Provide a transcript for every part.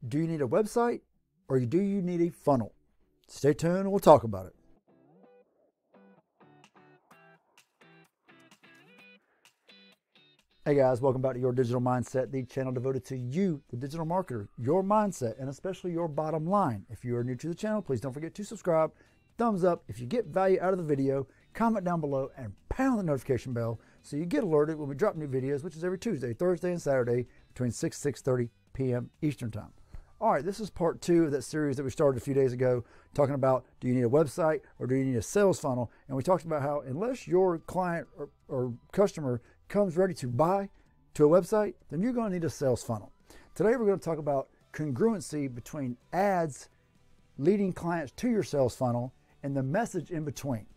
Do you need a website or do you need a funnel? Stay tuned and we'll talk about it. Hey guys, welcome back to Your Digital Mindset, the channel devoted to you, the digital marketer, your mindset, and especially your bottom line. If you are new to the channel, please don't forget to subscribe, thumbs up if you get value out of the video, comment down below, and pound the notification bell so you get alerted when we drop new videos, which is every Tuesday, Thursday, and Saturday between 6 and 6:30 p.m. Eastern Time. All right, this is part 2 of that series that we started a few days ago, talking about do you need a website or do you need a sales funnel? And we talked about how unless your client or customer comes ready to buy to a website, then you're going to need a sales funnel. Today we're going to talk about congruency between ads leading clients to your sales funnel and the message in between.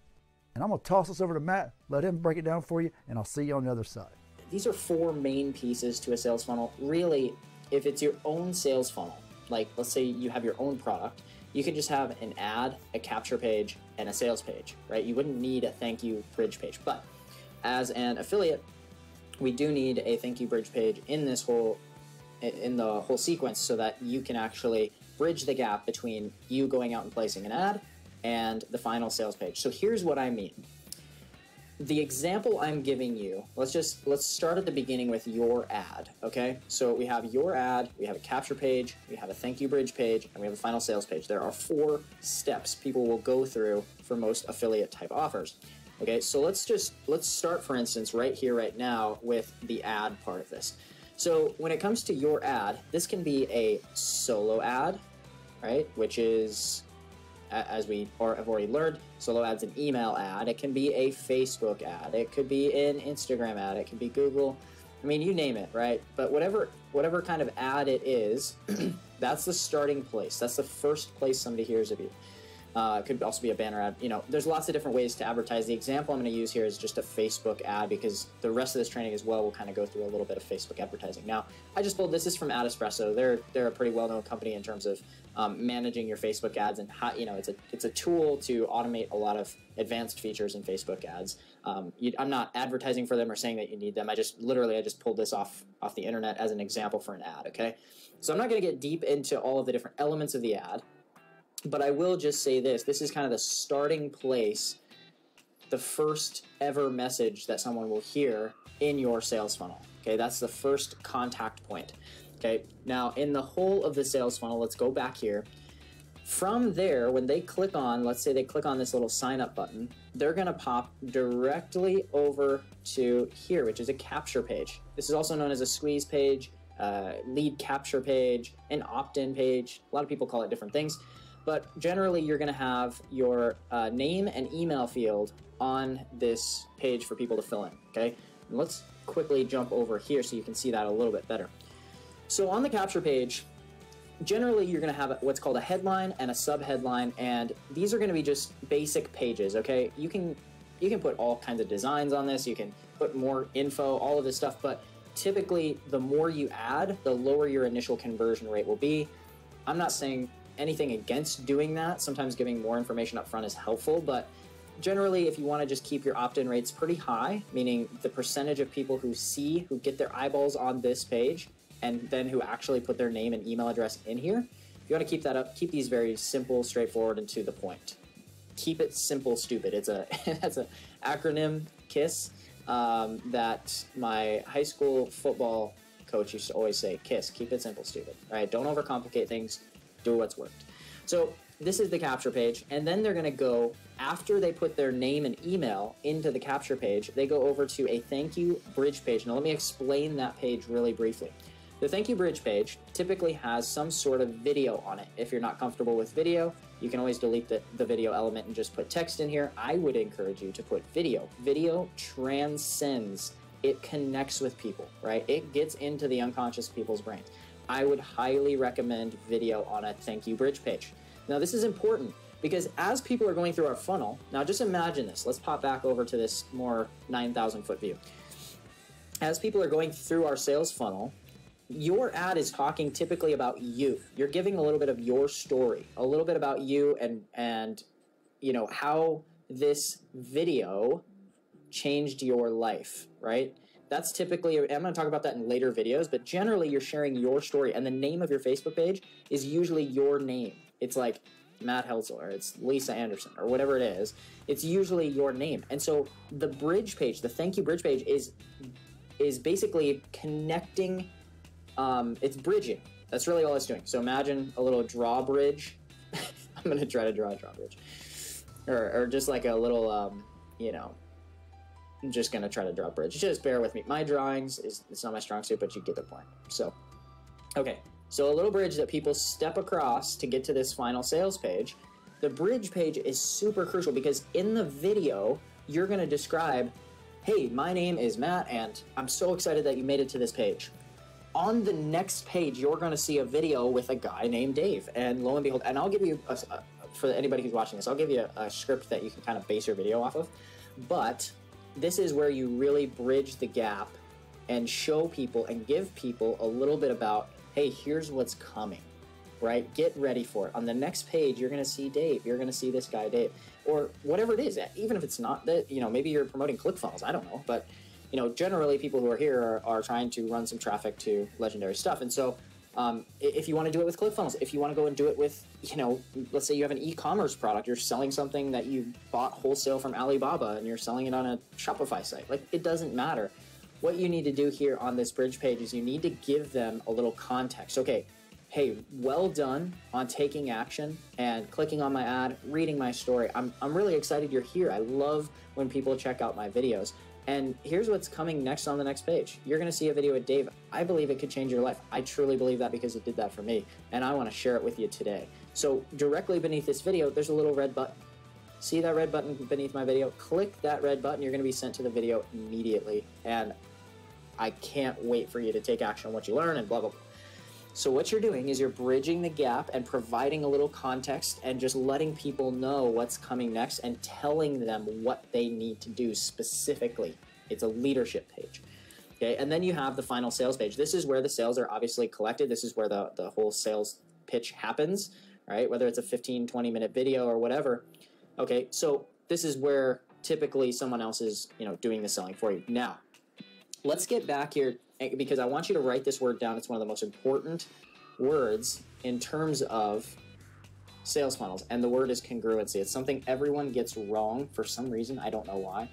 And I'm going to toss this over to Matt, let him break it down for you, and I'll see you on the other side. These are 4 main pieces to a sales funnel. Really, if it's your own sales funnel, like let's say you have your own product, you can just have an ad, a capture page, and a sales page, right? You wouldn't need a thank you bridge page. But as an affiliate, we do need a thank you bridge page in the whole sequence so that you can actually bridge the gap between you going out and placing an ad and the final sales page. So here's what I mean. The example I'm giving you, let's start at the beginning with your ad, okay? So we have your ad, we have a capture page, we have a thank you bridge page, and we have a final sales page. There are 4 steps people will go through for most affiliate type offers. Okay, so let's start, for instance, right here, right now with the ad part of this. So when it comes to your ad, this can be a solo ad, right? Which is, as we have already learned, solo ad's an email ad. It can be a Facebook ad. It could be an Instagram ad. It could be Google. I mean, you name it, right? But whatever kind of ad it is, that's the starting place. That's the first place somebody hears of you. It could also be a banner ad. You know, there's lots of different ways to advertise. The example I'm going to use here is just a Facebook ad because the rest of this training as well will kind of go through a little bit of Facebook advertising. Now, I just pulled this is from Ad Espresso. They're a pretty well-known company in terms of managing your Facebook ads and how, you know, it's a tool to automate a lot of advanced features in Facebook ads. I'm not advertising for them or saying that you need them. I just pulled this off the internet as an example for an ad. Okay, so I'm not going to get deep into all of the different elements of the ad. But I will just say this is kind of the starting place, the first ever message that someone will hear in your sales funnel. Okay, that's the first contact point. Okay, now in the whole of the sales funnel, let's go back here. From there, when they click on, let's say they click on this little sign up button, they're going to pop directly over to here, which is a capture page. This is also known as a squeeze page, lead capture page, an opt-in page. A lot of people call it different things. But generally, you're going to have your name and email field on this page for people to fill in, okay? And let's quickly jump over here so you can see that a little bit better. So on the capture page, generally, you're going to have what's called a headline and a sub-headline, and these are going to be just basic pages, okay? You can put all kinds of designs on this. You can put more info, all of this stuff, but typically, the more you add, the lower your initial conversion rate will be. I'm not saying anything against doing that. Sometimes giving more information up front is helpful, but generally if you want to just keep your opt-in rates pretty high, meaning the percentage of people who get their eyeballs on this page and then who actually put their name and email address in here, if you want to keep that up, keep these very simple, straightforward, and to the point. Keep it simple, stupid. That's an acronym, KISS, that my high school football coach used to always say, KISS, keep it simple, stupid, right? Don't overcomplicate things. Do what's worked. So this is the capture page, and then they're going to go, after they put their name and email into the capture page, they go over to a thank you bridge page. Now let me explain that page really briefly. The thank you bridge page typically has some sort of video on it. If you're not comfortable with video, you can always delete the video element and just put text in here. I would encourage you to put video. Video transcends. It connects with people, right? It gets into the unconscious people's brains. I would highly recommend video on a thank you bridge page. Now this is important because as people are going through our funnel, now just imagine this. Let's pop back over to this more 9,000 foot view. As people are going through our sales funnel, your ad is talking typically about you. You're giving a little bit of your story, a little bit about you and you know, how this video changed your life, right? that's typically, I'm going to talk about that in later videos, but generally you're sharing your story, and the name of your Facebook page is usually your name. It's like Matt Helzel, or it's Lisa Anderson, or whatever it is. It's usually your name. And so the bridge page, the thank you bridge page, is basically connecting, it's bridging. That's really all it's doing. So imagine a little drawbridge. I'm going to try to draw a drawbridge. Or just like a little, you know, I'm just going to try to draw a bridge. Just bear with me. My drawings, it's not my strong suit, but you get the point. So, okay. So a little bridge that people step across to get to this final sales page. The bridge page is super crucial because in the video, you're going to describe, hey, my name is Matt, and I'm so excited that you made it to this page. On the next page, you're going to see a video with a guy named Dave. And lo and behold, and I'll give you, for anybody who's watching this, I'll give you a script that you can kind of base your video off of. But this is where you really bridge the gap and show people and give people a little bit about, hey, here's what's coming, right? Get ready for it. On the next page, you're going to see Dave. You're going to see this guy, Dave, or whatever it is. Even if it's not that, you know, maybe you're promoting ClickFunnels. I don't know. But, you know, generally people who are here are trying to run some traffic to legendary stuff. And so if you want to do it with ClickFunnels, if you want to go and do it with, you know, let's say you have an e-commerce product, you're selling something that you bought wholesale from Alibaba and you're selling it on a Shopify site. Like, it doesn't matter. What you need to do here on this bridge page is you need to give them a little context. Okay, hey, well done on taking action and clicking on my ad, reading my story. I'm really excited you're here. I love when people check out my videos. And here's what's coming next on the next page. You're going to see a video with Dave. I believe it could change your life. I truly believe that because it did that for me, and I want to share it with you today. So directly beneath this video, there's a little red button. See that red button beneath my video? Click that red button. You're going to be sent to the video immediately. And I can't wait for you to take action on what you learn and blah, blah, blah. So what you're doing is you're bridging the gap and providing a little context and just letting people know what's coming next and telling them what they need to do specifically. It's a leadership page. Okay, and then you have the final sales page. This is where the sales are obviously collected. This is where the whole sales pitch happens, right? Whether it's a 15, 20-minute video or whatever. Okay, so this is where typically someone else is, you know, doing the selling for you. Now, let's get back here because I want you to write this word down. It's one of the most important words in terms of sales funnels, and the word is congruency. It's something everyone gets wrong for some reason. I don't know why.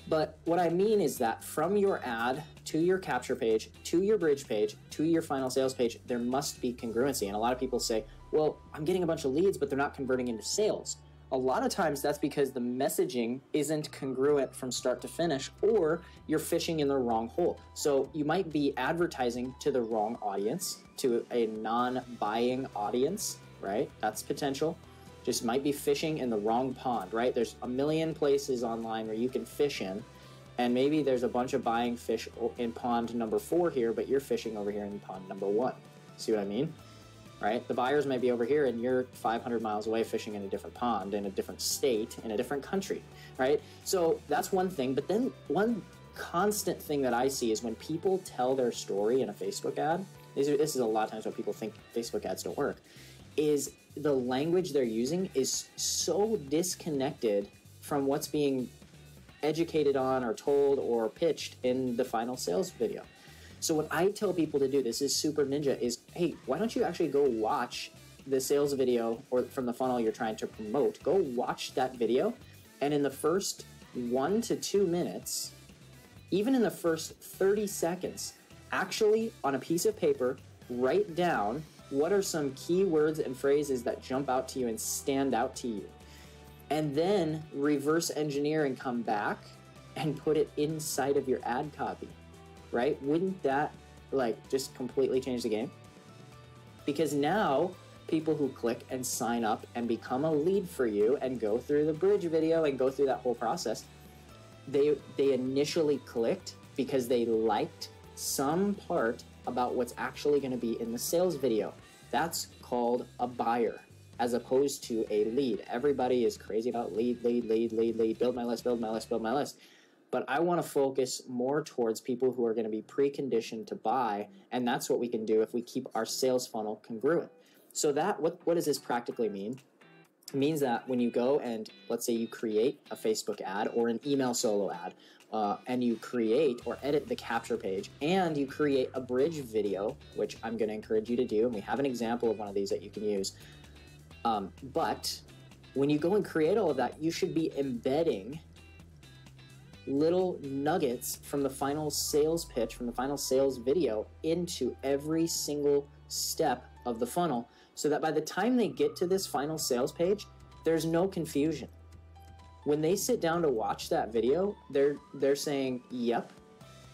But what I mean is that from your ad to your capture page, to your bridge page, to your final sales page, there must be congruency. And a lot of people say, well, I'm getting a bunch of leads, but they're not converting into sales. A lot of times that's because the messaging isn't congruent from start to finish, or you're fishing in the wrong hole. So you might be advertising to the wrong audience, to a non-buying audience, right? That's potential. Just might be fishing in the wrong pond, right? There's a million places online where you can fish in, and maybe there's a bunch of buying fish in pond number 4 here, but you're fishing over here in pond number 1. See what I mean? Right? The buyers might be over here and you're 500 miles away fishing in a different pond, in a different state, in a different country, right? So that's one thing. But then one constant thing that I see is when people tell their story in a Facebook ad, this is a lot of times what people think Facebook ads don't work, is the language they're using is so disconnected from what's being educated on or told or pitched in the final sales video. So what I tell people to do, this is super ninja, is, hey, why don't you actually go watch the sales video or from the funnel you're trying to promote? Go watch that video, and in the first 1 to 2 minutes, even in the first 30 seconds, actually on a piece of paper, write down what are some key words and phrases that jump out to you and stand out to you. And then reverse engineer and come back and put it inside of your ad copy. Right? Wouldn't that like just completely change the game? Because now people who click and sign up and become a lead for you and go through the bridge video and go through that whole process, they initially clicked because they liked some part about what's actually going to be in the sales video. That's called a buyer as opposed to a lead. Everybody is crazy about lead, build my list, build my list, build my list. But I want to focus more towards people who are going to be preconditioned to buy, and that's what we can do if we keep our sales funnel congruent. So that what does this practically mean? It means that when you go and let's say you create a Facebook ad or an email solo ad, and you create or edit the capture page, and you create a bridge video, which I'm going to encourage you to do, and we have an example of one of these that you can use. But when you go and create all of that, you should be embedding little nuggets from the final sales pitch, from the final sales video, into every single step of the funnel, so that by the time they get to this final sales page, there's no confusion. When they sit down to watch that video, they're saying, yep,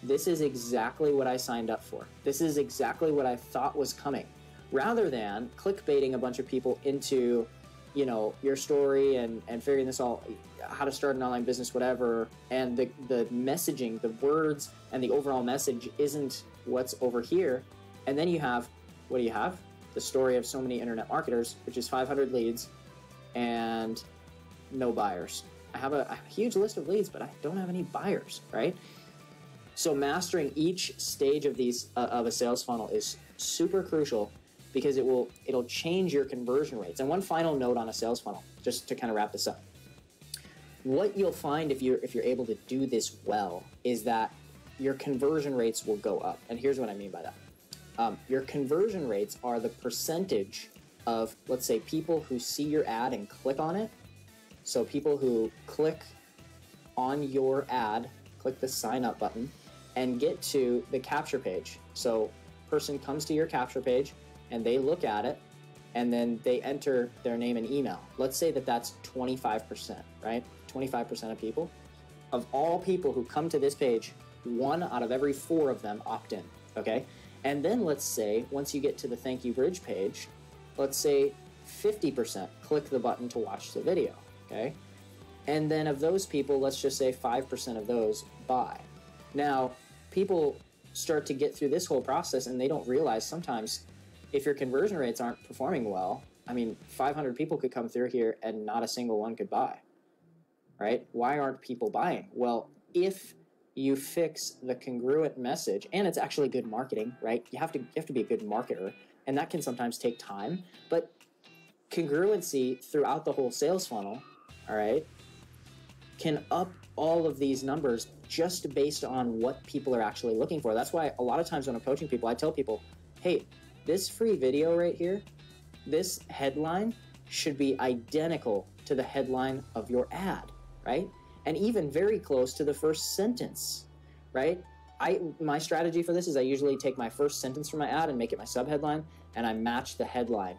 this is exactly what I signed up for. This is exactly what I thought was coming. Rather than clickbaiting a bunch of people into, you know, your story and figuring this all, how to start an online business, whatever, and the messaging, the words, and the overall message isn't what's over here. And then you have, what do you have? The story of so many internet marketers, which is 500 leads and no buyers. I have a huge list of leads, but I don't have any buyers, right? So mastering each stage of these of a sales funnel is super crucial, because it'll change your conversion rates. And one final note on a sales funnel, just to kind of wrap this up. What you'll find if you're able to do this well is that your conversion rates will go up. And here's what I mean by that. Your conversion rates are the percentage of, let's say, people who see your ad and click on it. So people who click on your ad, click the sign up button, and get to the capture page. So person comes to your capture page and they look at it, and then they enter their name and email. Let's say that that's 25%, right? 25% of people. Of all people who come to this page, 1 out of every 4 of them opt in, okay? And then let's say, once you get to the thank you bridge page, let's say 50% click the button to watch the video, okay? And then of those people, let's just say 5% of those buy. Now, people start to get through this whole process and they don't realize sometimes, if your conversion rates aren't performing well, I mean, 500 people could come through here and not a single one could buy, right? Why aren't people buying? Well, if you fix the congruent message, and it's actually good marketing, right? You have to be a good marketer, and that can sometimes take time, but congruency throughout the whole sales funnel, all right, can up all of these numbers just based on what people are actually looking for. That's why a lot of times when I'm coaching people, I tell people, hey, this free video right here, this headline should be identical to the headline of your ad, right? And even very close to the first sentence, right? My strategy for this is I usually take my first sentence from my ad and make it my subheadline, and I match the headline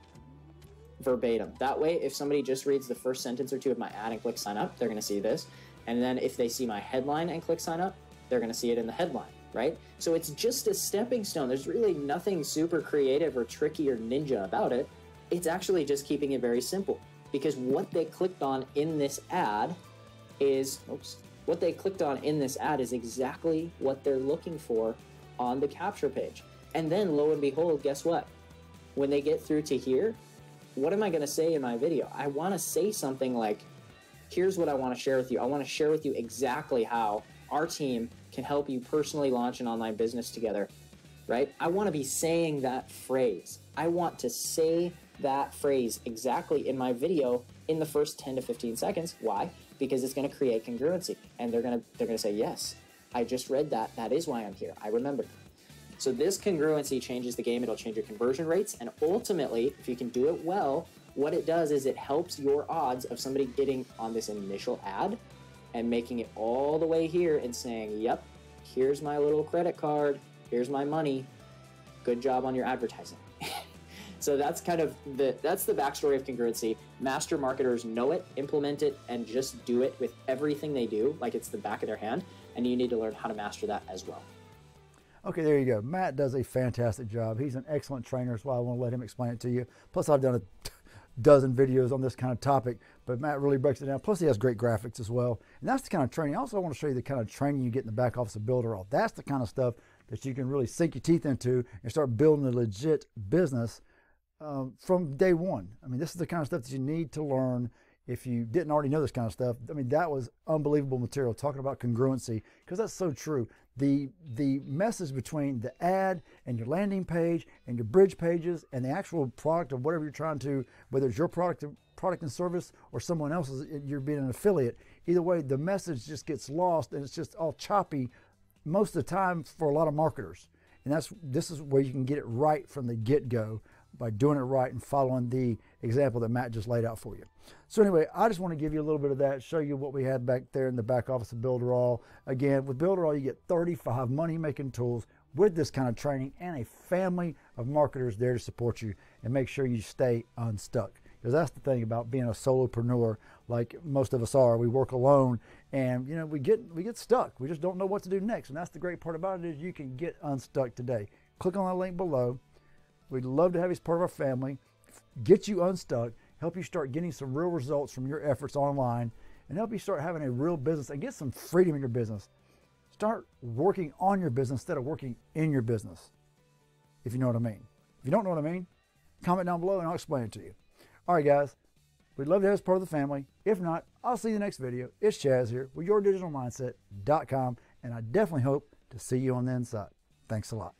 verbatim. That way, if somebody just reads the first sentence or 2 of my ad and click sign up, they're gonna see this. And then if they see my headline and click sign up, they're gonna see it in the headline, right? So it's just a stepping stone. There's really nothing super creative or tricky or ninja about it. It's actually just keeping it very simple, because what they clicked on in this ad is, what they clicked on in this ad is exactly what they're looking for on the capture page. And then lo and behold, guess what? When they get through to here, what am I gonna say in my video? I wanna say something like, here's what I wanna share with you. I wanna share with you exactly how our team can help you personally launch an online business together, right? I wanna be saying that phrase. I want to say that phrase exactly in my video in the first 10 to 15 seconds. Why? Because it's gonna create congruency, and they're gonna say, yes, I just read that. That is why I'm here. I remembered. So this congruency changes the game. It'll change your conversion rates, and ultimately, if you can do it well, what it does is it helps your odds of somebody getting on this initial ad and making it all the way here and saying, yep, here's my little credit card, here's my money, good job on your advertising. So that's kind of that's the backstory of congruency. Master marketers know it, implement it, and just do it with everything they do, like it's the back of their hand, and you need to learn how to master that as well. Okay, there you go. Matt does a fantastic job. He's an excellent trainer, so I want to let him explain it to you. Plus, I've done a dozen videos on this kind of topic, but Matt really breaks it down. Plus, he has great graphics as well. And that's the kind of training. I also want to show you the kind of training you get in the back office of Builderall. That's the kind of stuff that you can really sink your teeth into and start building a legit business from day one. I mean, this is the kind of stuff that you need to learn if you didn't already know this kind of stuff. I mean, that was unbelievable material, talking about congruency, because that's so true. The message between the ad and your landing page and your bridge pages and the actual product of whatever you're trying to, whether it's your product and service or someone else's, you're being an affiliate, Either way, the message just gets lost and it's just all choppy most of the time for a lot of marketers. And this is where you can get it right from the get-go by doing it right and following the example that Matt just laid out for you. So anyway, I just want to give you a little bit of that, show you what we had back there in the back office of Builderall. Again, with Builderall, you get 35 money-making tools with this kind of training and a family of marketers there to support you and make sure you stay unstuck. Because that's the thing about being a solopreneur, like most of us are. We work alone, and you know we get stuck. We just don't know what to do next. And that's the great part about it, is you can get unstuck today. Click on that link below. We'd love to have you as part of our family, get you unstuck, help you start getting some real results from your efforts online, and help you start having a real business and get some freedom in your business. Start working on your business instead of working in your business, if you know what I mean. If you don't know what I mean, comment down below and I'll explain it to you. All right, guys, we'd love to have you as part of the family. If not, I'll see you in the next video. It's Chaz here with YourDigitalMindset.com, and I definitely hope to see you on the inside. Thanks a lot.